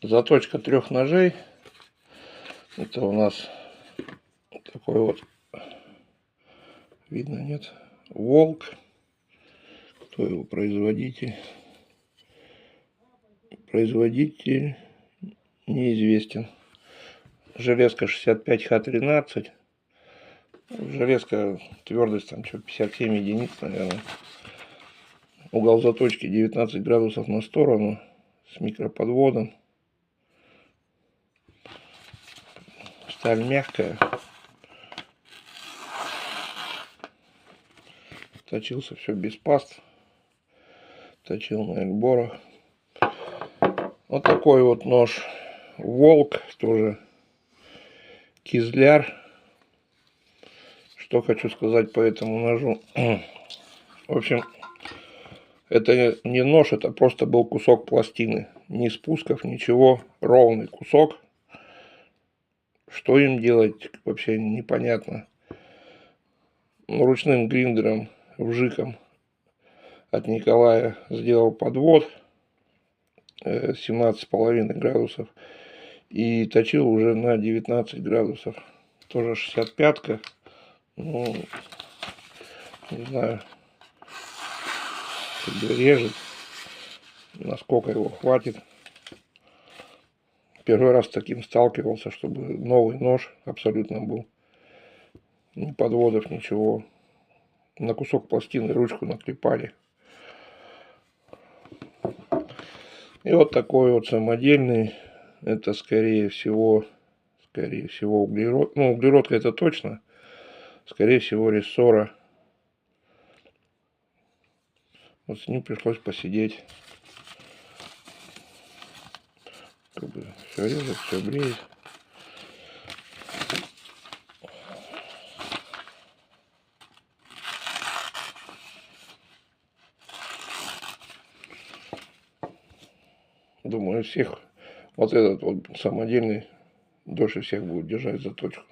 Заточка 3 ножей. Это у нас такой вот, видно, нет, Волк. Кто его производитель? Производитель неизвестен. Железка 65Х13. Железка, твердость там что, 57 единиц, наверное. Угол заточки 19 градусов на сторону с микроподводом. Сталь мягкая. Точился все без паст. Точил на эльборах. Вот такой вот нож Волк. Тоже кизляр. Что хочу сказать по этому ножу. В общем, это не нож, это просто был кусок пластины. Ни спусков, ничего. Ровный кусок. Что им делать, вообще непонятно. Ручным гриндером, вжиком от Николая сделал подвод 17,5 градусов. И точил уже на 19 градусов. Тоже 65-ка. Ну, не знаю, как бы режет. Насколько его хватит. Первый раз с таким сталкивался, чтобы новый нож абсолютно был. Ни подводов, ничего. На кусок пластины ручку наклепали. И вот такой вот самодельный. Это скорее всего углерод. Ну, углеродка это точно. Скорее всего рессора. Вот с ним пришлось посидеть. Как бы все режет, все бреет. Думаю, всех вот этот вот самодельный дольше всех будет держать заточку.